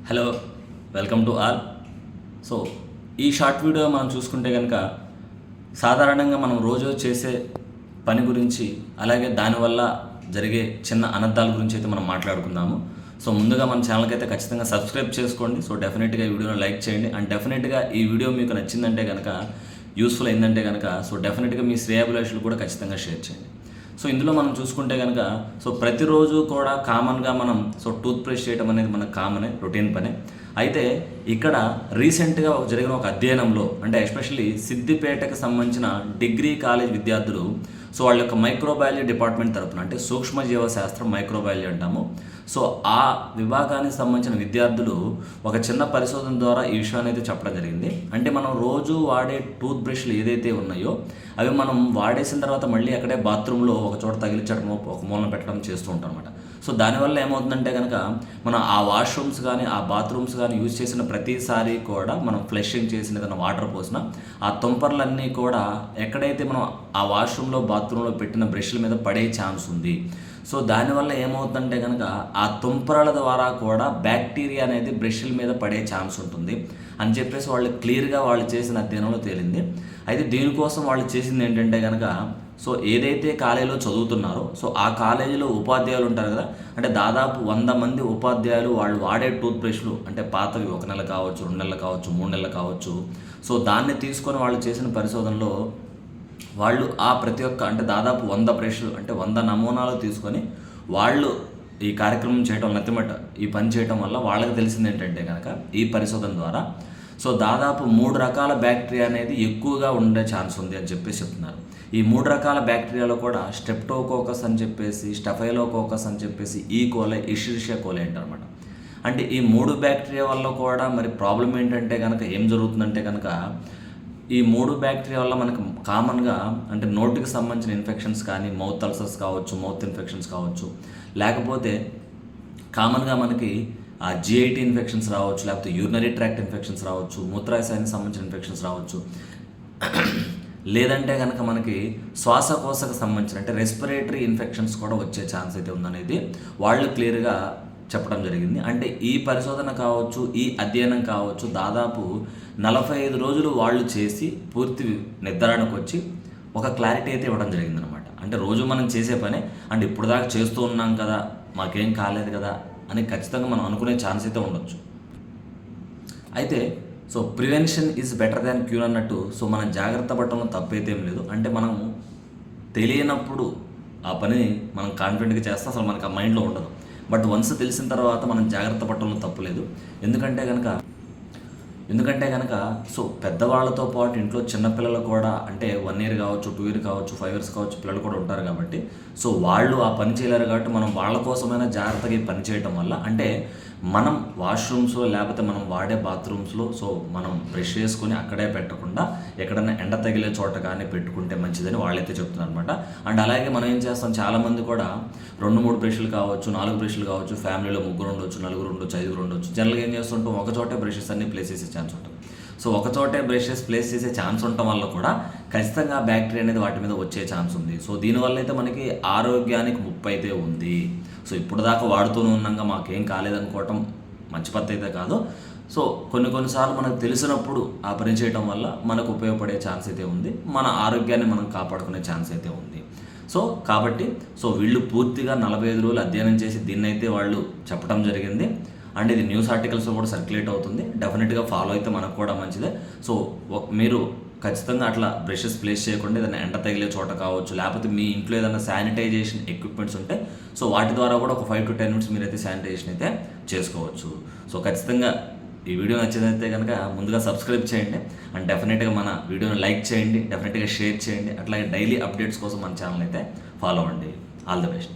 Hello, welcome to all. So ఈ short video మనం చూసుకుంటే కనుక సాధారణంగా మనం రోజు చేసే పని గురించి, అలాగే దానివల్ల జరిగే చిన్న అనర్థాల గురించి అయితే మనం మాట్లాడుకుందాము. సో ముందుగా మన ఛానల్కి అయితే ఖచ్చితంగా సబ్స్క్రైబ్ చేసుకోండి. సో డెఫినెట్గా ఈ వీడియోని లైక్ చేయండి. అండ్ డెఫినెట్గా ఈ వీడియో మీకు నచ్చిందంటే కనుక, యూస్ఫుల్ అయిందంటే కనుక, సో డెఫినెట్గా మీ శ్రేయాభిలాషులు కూడా ఖచ్చితంగా షేర్ చేయండి. సో ఇందులో మనం చూసుకుంటే కనుక, సో ప్రతిరోజు కూడా కామన్గా మనం టూత్ బ్రష్ చేయడం అనేది మనకు కామనే, రొటీన్ పనే. అయితే ఇక్కడ రీసెంట్గా జరిగిన ఒక అధ్యయనంలో, అంటే ఎస్పెషల్లీ సిద్దిపేటకు సంబంధించిన డిగ్రీ కాలేజ్ విద్యార్థులు, సో వాళ్ళ యొక్క మైక్రోబయాలజీ డిపార్ట్మెంట్ తరపున, అంటే సూక్ష్మజీవ శాస్త్రం మైక్రోబయాలజీ అంటాము. సో ఆ విభాగానికి సంబంధించిన విద్యార్థులు ఒక చిన్న పరిశోధన ద్వారా ఈ విషయాన్ని అయితే చెప్పడం జరిగింది. అంటే మనం రోజు వాడే టూత్ బ్రష్లు ఏదైతే ఉన్నాయో అవి మనం వాడేసిన తర్వాత మళ్ళీ అక్కడే బాత్రూంలో ఒక చోట తగిలించడం, ఒక మూలన పెట్టడం చేస్తూ ఉంటాం అనమాట. సో దానివల్ల ఏమవుతుందంటే కనుక, మనం ఆ వాష్రూమ్స్ కానీ ఆ బాత్రూమ్స్ కానీ యూజ్ చేసిన ప్రతిసారి కూడా మనం ఫ్లషింగ్ చేసిన ఏదైనా వాటర్ పోసిన ఆ తుంపర్లన్నీ కూడా ఎక్కడైతే మనం ఆ వాష్రూమ్లో బాత్రూంలో పెట్టిన బ్రష్ల మీద పడే ఛాన్స్ ఉంది. సో దానివల్ల ఏమవుతుందంటే కనుక, ఆ తుంపరల ద్వారా కూడా బ్యాక్టీరియా అనేది బ్రష్ల మీద పడే ఛాన్స్ ఉంటుంది అని చెప్పేసి వాళ్ళు క్లియర్గా వాళ్ళు చేసిన అధ్యయనంలో తేలింది. అయితే దీనికోసం వాళ్ళు చేసింది ఏంటంటే కనుక, సో ఏదైతే కాలేజీలో చదువుతున్నారో, సో ఆ కాలేజీలో ఉపాధ్యాయులు ఉంటారు కదా, అంటే దాదాపు 100 మంది ఉపాధ్యాయులు వాళ్ళు వాడే టూత్ బ్రష్లు, అంటే పాతవి 1 నెల కావచ్చు, 2 నెలలు కావచ్చు, 3 నెలలు కావచ్చు. సో దాన్ని తీసుకొని వాళ్ళు చేసిన పరిశోధనలో వాళ్ళు ఆ ప్రతి ఒక్క, అంటే దాదాపు 100 బ్రష్లు, అంటే 100 నమూనాలు తీసుకొని వాళ్ళు ఈ కార్యక్రమం చేయడం, నతిమట ఈ పని చేయడం వల్ల వాళ్ళకి తెలిసింది ఏంటంటే కనుక, ఈ పరిశోధన ద్వారా సో దాదాపు 3 రకాల బ్యాక్టీరియా అనేది ఎక్కువగా ఉండే ఛాన్స్ ఉంది అని చెప్పేసి చెప్తున్నారు. ఈ 3 రకాల బ్యాక్టీరియాలో కూడా స్ట్రెప్టోకోకస్ అని చెప్పేసి, స్టఫైలోకోకస్ అని చెప్పేసి, ఈకోలై, ఇషిరిషియా కోలై అంటారన్నమాట. అంటే ఈ 3 బ్యాక్టీరియా వల్ల కూడా మరి ప్రాబ్లం ఏంటంటే కనుక, ఏం జరుగుతుందంటే కనుక, ఈ 3 బ్యాక్టీరియా వల్ల మనకు కామన్గా, అంటే నోటికి సంబంధించిన ఇన్ఫెక్షన్స్ కానీ, మౌత్ అల్సర్స్ కావచ్చు, మౌత్ ఇన్ఫెక్షన్స్ కావచ్చు, లేకపోతే కామన్గా మనకి ఆ జిఐటి ఇన్ఫెక్షన్స్ రావచ్చు, లేకపోతే యూరినరీ ట్రాక్ట్ ఇన్ఫెక్షన్స్ రావచ్చు, మూత్రాశయానికి సంబంధించిన ఇన్ఫెక్షన్స్ రావచ్చు, లేదంటే కనుక మనకి శ్వాసకోశకు సంబంధించిన, అంటే రెస్పిరేటరీ ఇన్ఫెక్షన్స్ కూడా వచ్చే ఛాన్స్ అయితే ఉందనేది వాళ్ళు క్లియర్గా చెప్పడం జరిగింది. అంటే ఈ పరిశోధన కావచ్చు, ఈ అధ్యయనం కావచ్చు, దాదాపు 45 రోజులు వాళ్ళు చేసి పూర్తి నిర్ధారణకు వచ్చి ఒక క్లారిటీ అయితే ఇవ్వడం జరిగిందనమాట. అంటే రోజు మనం చేసే పనే, అంటే ఇప్పుడు దాకా చేస్తూ ఉన్నాం కదా, మాకేం కాలేదు కదా అని ఖచ్చితంగా మనం అనుకునే ఛాన్స్ అయితే ఉండొచ్చు. అయితే so prevention is better than cure అన్నట్టు, సో మనం జాగ్రత్త పడటంలో తప్పైతే ఏం లేదు. అంటే మనం తెలియనప్పుడు ఆ పని మనం కాన్ఫిడెంట్గా చేస్తే అసలు మనకు ఆ మైండ్లో ఉండదు. బట్ వన్స్ తెలిసిన తర్వాత మనం జాగ్రత్త పడటంలో తప్పులేదు. ఎందుకంటే కనుక సో పెద్దవాళ్ళతో పాటు ఇంట్లో చిన్నపిల్లలు కూడా, అంటే 1 ఇయర్ కావచ్చు, 2 ఇయర్ కావచ్చు, 5 ఇయర్స్ కావచ్చు, పిల్లలు కూడా ఉంటారు కాబట్టి, సో వాళ్ళు ఆ పని చేయలేరు కాబట్టి మనం వాళ్ళ కోసమైనా జాగ్రత్తగా ఈ పని చేయటం వల్ల, అంటే మనం వాష్రూమ్స్లో లేకపోతే మనం వాడే బాత్రూమ్స్లో సో మనం బ్రష్ చేసుకొని అక్కడే పెట్టకుండా ఎక్కడైనా ఎండ తగిలే చోట కానీ పెట్టుకుంటే మంచిదని వాళ్ళైతే చెప్తున్నారు అనమాట. అండ్ అలాగే మనం ఏం చేస్తాం, చాలామంది కూడా 2-3 బ్రష్లు కావచ్చు, 4 బ్రష్లు కావచ్చు, ఫ్యామిలీలో 3 ఉండొచ్చు, 4 ఉండొచ్చు, 5 ఉండొచ్చు. జనరల్గా ఏం చేస్తుంటాం, ఒక చోటే బ్రషెస్ అన్ని ప్లేస్ చేసే ఛాన్స్ ఉంటుంది. సో ఒక చోటే బ్రషెస్ ప్లేస్ చేసే ఛాన్స్ ఉండటం వల్ల కూడా ఖచ్చితంగా బ్యాక్టీరియా అనేది వాటి మీద వచ్చే ఛాన్స్ ఉంది. సో దీనివల్ల అయితే మనకి ఆరోగ్యానికి ముప్పు అయితే ఉంది. సో ఇప్పుడు దాకా వాడుతూనే ఉన్నాక మాకేం కాలేదనుకోవటం మంచి పద్ధతి అయితే కాదు. సో కొన్నిసార్లు మనకు తెలిసినప్పుడు ఆ పని చేయడం వల్ల మనకు ఉపయోగపడే ఛాన్స్ అయితే ఉంది, మన ఆరోగ్యాన్ని మనం కాపాడుకునే ఛాన్స్ అయితే ఉంది. సో కాబట్టి వీళ్ళు పూర్తిగా 45 రోజులు అధ్యయనం చేసి దీన్ని అయితే వాళ్ళు చెప్పడం జరిగింది. అండ్ ఇది న్యూస్ ఆర్టికల్స్లో కూడా సర్క్యులేట్ అవుతుంది. డెఫినెట్గా ఫాలో అయితే మనకు కూడా మంచిదే. సో మీరు ఖచ్చితంగా అట్లా బ్రషెస్ ప్లేస్ చేయకుండా ఏదైనా ఎండ తగిలే చోట కావచ్చు, లేకపోతే మీ ఇంట్లో ఏదైనా శానిటైజేషన్ ఎక్విప్మెంట్స్ ఉంటే సో వాటి ద్వారా కూడా ఒక 5 to 10 minutes మీరైతే శానిటైజేషన్ అయితే చేసుకోవచ్చు. సో ఖచ్చితంగా ఈ వీడియో నచ్చిందైతే కనుక ముందుగా సబ్స్క్రైబ్ చేయండి. అండ్ డెఫినెట్గా మన వీడియోని లైక్ చేయండి, డెఫినెట్గా షేర్ చేయండి. అట్లాగే డైలీ అప్డేట్స్ కోసం మన ఛానల్ అయితే ఫాలో అవ్వండి. All the best.